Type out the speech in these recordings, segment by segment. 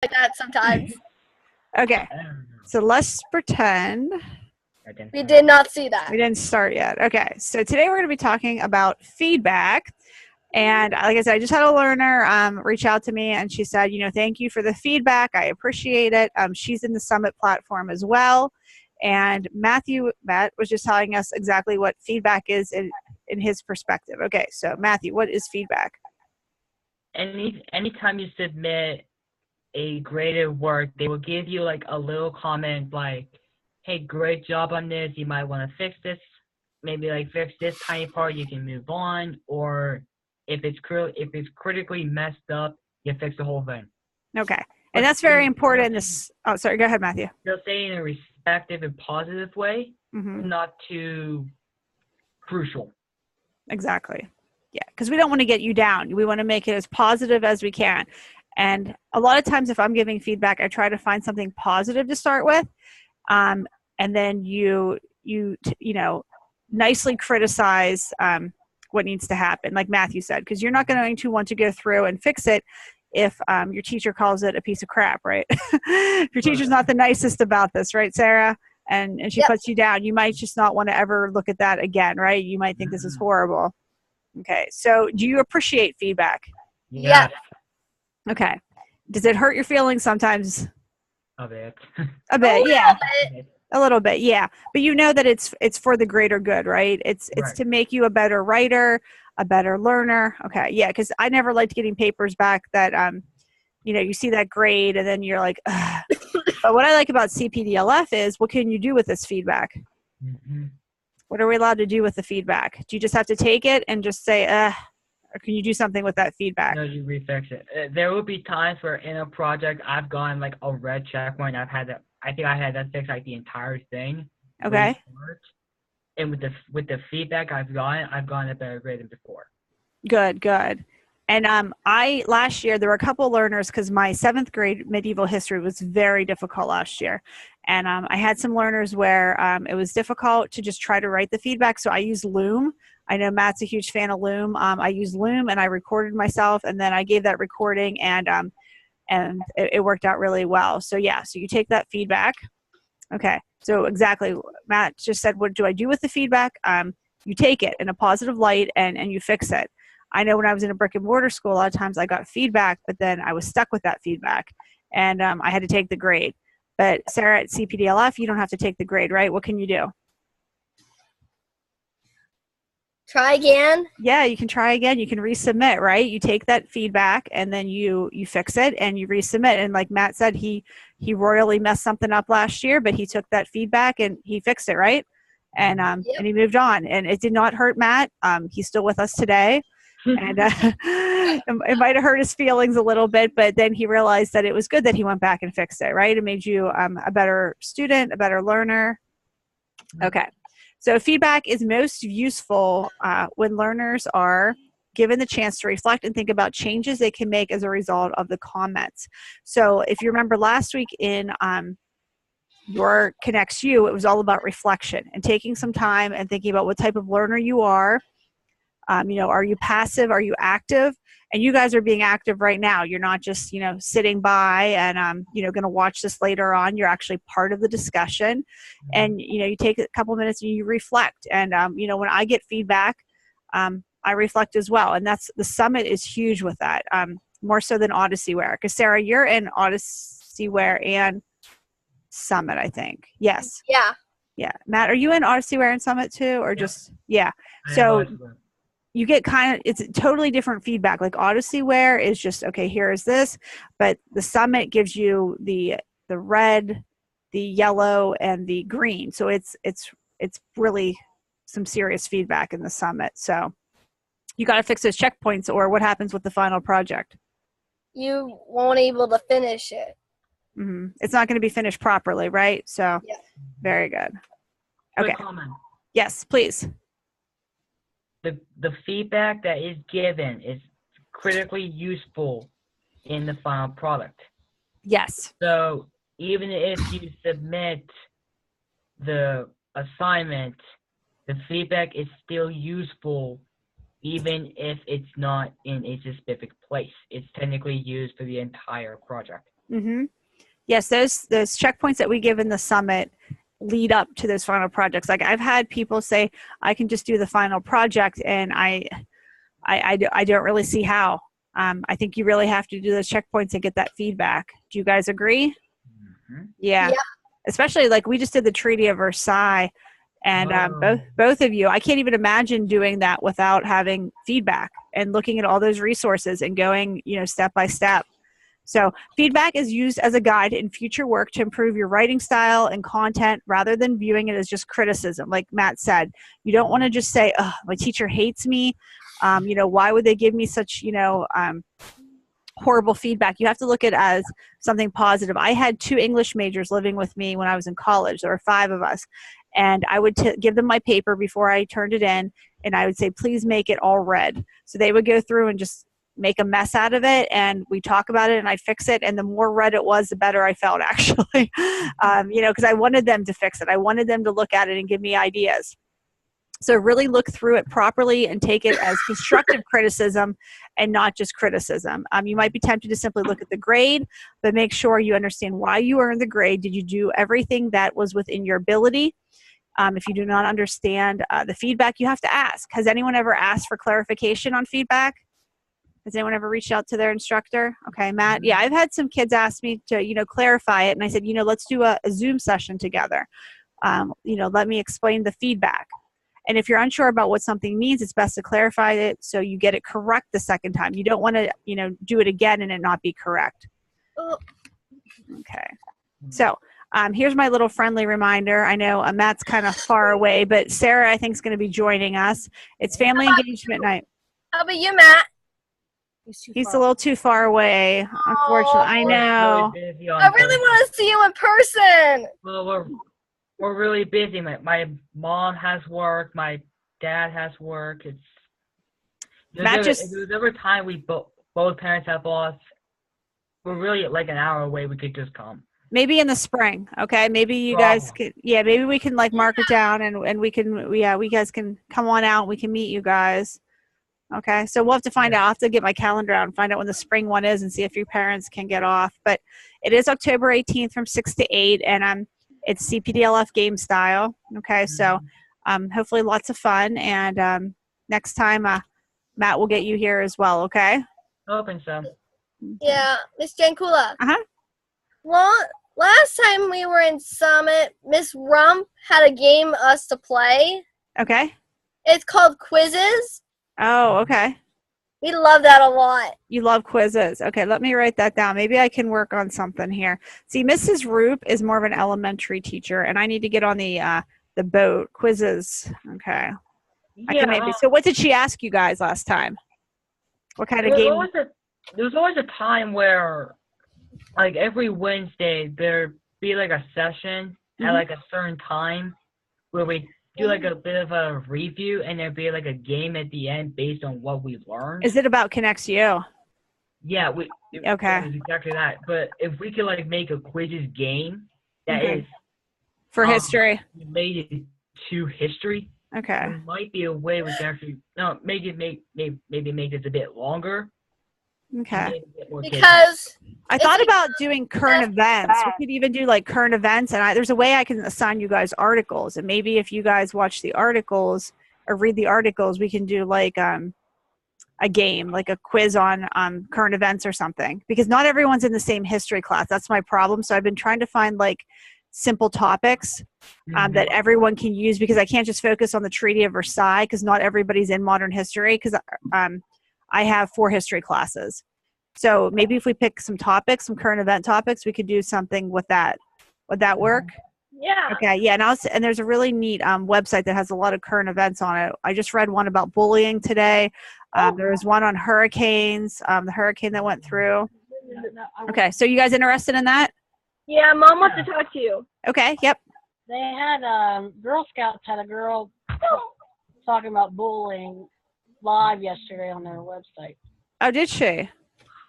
like that sometimes. Okay, so let's pretend We did not see that. we didn't start yet. Okay, so today we're going to be talking about feedback. And like I said, I just had a learner reach out to me and she said, thank you for the feedback. I appreciate it. She's in the Summit platform as well. And Matt was just telling us exactly what feedback is in his perspective. Okay, so Matthew, what is feedback? Anytime you submit a graded work, they will give you like a little comment like, hey, great job on this. You might want to fix this. Maybe like fix this tiny part, you can move on. Or if it's critically messed up, you fix the whole thing. Okay. And that's very important. Oh, sorry. Go ahead, Matthew. They'll say in a respectful and positive way, not too crucial. Exactly. Yeah, because we don't want to get you down. We want to make it as positive as we can. And a lot of times if I'm giving feedback, I try to find something positive to start with. And then you nicely criticize what needs to happen, like Matthew said, because you're not going to want to go through and fix it if your teacher calls it a piece of crap, right? If your teacher's not the nicest about this, right, Sarah? And she puts you down, you might just not want to ever look at that again, right? You might think this is horrible. Okay, so do you appreciate feedback? Yes. Okay. Does it hurt your feelings sometimes? A bit. A bit, yeah. A little bit, yeah. But you know that it's for the greater good, right? It's to make you a better writer, a better learner. Okay, yeah, because I never liked getting papers back that you see that grade and then you're like, ugh. But what I like about CPDLF is what can you do with this feedback? What are we allowed to do with the feedback? Do you just have to take it and just say, or can you do something with that feedback? No, you refix it. There will be times where in a project I've gotten like a red check mark and I think I had that fix like the entire thing. Okay. And with the feedback I've gotten a better grade than before. Good. And last year there were a couple learners because my 7th grade medieval history was very difficult last year. And I had some learners where it was difficult to just try to write the feedback. So I used Loom. I know Matt's a huge fan of Loom. I used Loom and I recorded myself and then I gave that recording and it worked out really well. So yeah, so you take that feedback. Okay, so exactly, Matt just said, what do I do with the feedback? You take it in a positive light and you fix it. I know when I was in a brick and mortar school, a lot of times I got feedback, but then I was stuck with that feedback and I had to take the grade. But Sarah, at CPDLF, you don't have to take the grade, right? What can you do? Try again? Yeah, you can try again. You can resubmit, right? You take that feedback and then you fix it and you resubmit. And like Matt said, he royally messed something up last year, but he took that feedback and he fixed it, right? And and he moved on. And it did not hurt Matt. He's still with us today. And it might have hurt his feelings a little bit, but then he realized that it was good that he went back and fixed it, right? It made you a better student, a better learner. Okay. So feedback is most useful when learners are given the chance to reflect and think about changes they can make as a result of the comments. So if you remember last week in your Connects You, it was all about reflection and taking some time and thinking about what type of learner you are. Are you passive? Are you active? And you guys are being active right now. You're not just, sitting by and, going to watch this later on. You're actually part of the discussion. And, you take a couple minutes and you reflect. And, when I get feedback, I reflect as well. And the Summit is huge with that, more so than Odysseyware. Because, Sarah, you're in Odysseyware and Summit, I think. Yes. Yeah. Yeah. Matt, are you in Odysseyware and Summit too? Or just, yeah. So you get it's totally different feedback. Like Odysseyware is just, okay, here is this, but the Summit gives you the red, the yellow, and the green. So it's really some serious feedback in the Summit. So you got to fix those checkpoints, or what happens with the final project? You won't able to finish it. Mm-hmm. It's not going to be finished properly, right? So very good. Okay. Quick comment. Yes, please. The feedback that is given is critically useful in the final product. Yes. So even if you submit the assignment, the feedback is still useful even if it's not in a specific place. It's technically used for the entire project. Mm-hmm. Yes, those checkpoints that we give in the summit lead up to those final projects. Like I've had people say, I can just do the final project, and I don't really see how. I think you really have to do those checkpoints and get that feedback. Do you guys agree? Hmm. Yeah. Yeah. Especially like we just did the Treaty of Versailles, and both of you, I can't even imagine doing that without having feedback and looking at all those resources and going, step by step. So feedback is used as a guide in future work to improve your writing style and content rather than viewing it as just criticism. Like Matt said, you don't want to just say, oh, my teacher hates me. Why would they give me such, horrible feedback? You have to look at it as something positive. I had 2 English majors living with me when I was in college. There were 5 of us. And I would give them my paper before I turned it in, and I would say, please make it all red. So they would go through and just make a mess out of it, and we talk about it, and I'd fix it. And the more red it was, the better I felt, actually, because I wanted them to fix it. I wanted them to look at it and give me ideas. So really look through it properly and take it as constructive criticism and not just criticism. You might be tempted to simply look at the grade, but make sure you understand why you earned the grade. Did you do everything that was within your ability? If you do not understand the feedback, you have to ask. Has anyone ever asked for clarification on feedback? Has anyone ever reached out to their instructor? Okay, Matt. Yeah, I've had some kids ask me to, clarify it. And I said, let's do a Zoom session together. Let me explain the feedback. And if you're unsure about what something means, it's best to clarify it so you get it correct the second time. You don't want to, do it again and it not be correct. Okay. So here's my little friendly reminder. I know Matt's kind of far away, but Sarah, I think, is going to be joining us. It's family engagement night. How about you, Matt? He's a little too far away, unfortunately. I know. We're really busy on I really want to see you in person. Well, we're really busy. My mom has work. My dad has work. If there's ever time we both parents have off, we're really like an hour away. We could just come. Maybe in the spring, okay? Maybe you guys could, maybe we can like mark it down and we can, we guys can come on out. We can meet you guys. Okay, so we'll have to find out. I'll have to get my calendar out and find out when the spring one is and see if your parents can get off. But it is October 18th from 6 to 8, and it's CPDLF game style. Okay, so hopefully lots of fun, and next time Matt will get you here as well, okay? Hoping so. Yeah, Miss Jankula. Uh-huh. Well, last time we were in Summit, Miss Rump had a game us to play. Okay. It's called Quizzes. Oh, okay. We love that a lot. You love quizzes. Okay, let me write that down. Maybe I can work on something here. See, Mrs. Roop is more of an elementary teacher, and I need to get on the boat. Quizzes. Okay. I can maybe. So what did she ask you guys last time? What kind of game? There was always a time where, like, every Wednesday, there'd be, like, a session at, like, a certain time where we do, like, a bit of a review, and there'd be, like, a game at the end based on what we learned. Is it about ConnectU? Yeah. Okay. It was exactly that. But if we could, like, make a quizzes game that is for history, related to history, okay, there might be a way we can actually maybe make this a bit longer. Okay. Because I thought about doing current events. We could even do like current events, and there's a way I can assign you guys articles, and maybe if you guys watch the articles or read the articles, we can do like a game, like a quiz on current events or something. Because not everyone's in the same history class. That's my problem. So I've been trying to find like simple topics that everyone can use, because I can't just focus on the Treaty of Versailles because not everybody's in modern history, because I have 4 history classes. So maybe if we pick some topics, some current event topics, we could do something with that. Would that work? Yeah. Okay. Yeah. And there's a really neat website that has a lot of current events on it. I just read one about bullying today. There was one on hurricanes, the hurricane that went through. Okay. So you guys interested in that? Yeah, Mom wants to talk to you. Okay. Yep. They had Girl Scouts had a girl talking about bullying live yesterday on their website. Oh, did she?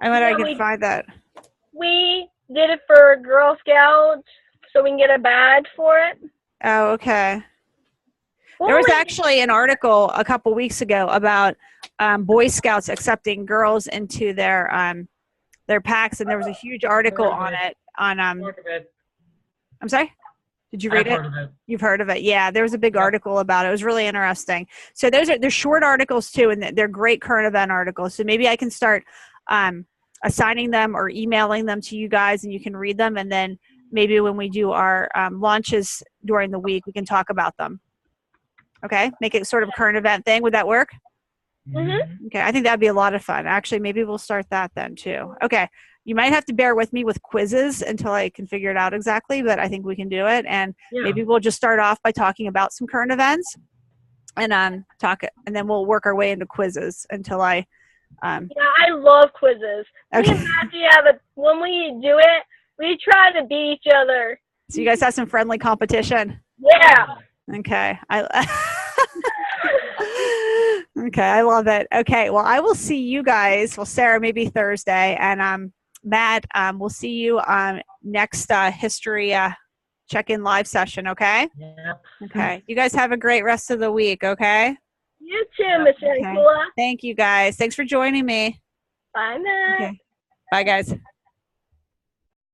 I wonder I can find that. We did it for Girl Scouts so we can get a badge for it. Oh, okay. There was actually an article a couple weeks ago about Boy Scouts accepting girls into their their packs, and there was a huge article on it. On Part of it. I'm sorry. Did you read I've it? heard of it. You've heard of it. Yeah, there was a big Yeah. article about it. It was really interesting. So they're short articles too, and they're great current event articles. So maybe I can start assigning them or emailing them to you guys, and you can read them. And then maybe when we do our launches during the week, we can talk about them. Okay, make it sort of a current event thing. Would that work? Mhm. Okay, I think that'd be a lot of fun. Actually, maybe we'll start that then too. Okay, you might have to bear with me with quizzes until I can figure it out exactly, but I think we can do it. And Yeah. maybe we'll just start off by talking about some current events, and and then we'll work our way into quizzes until I. Yeah, I love quizzes. Okay. Me and Matthew have when we do it, we try to beat each other. So you guys have some friendly competition. Yeah. Okay. Okay, I love it. Okay, well, I will see you guys. Well, Sarah, maybe Thursday, and Matt, we'll see you next history check-in live session. Okay. Yeah. Okay. You guys have a great rest of the week. Okay. You too, Miss Okay. Ankula. Thank you, guys. Thanks for joining me. Bye, Matt. Okay. Bye, guys.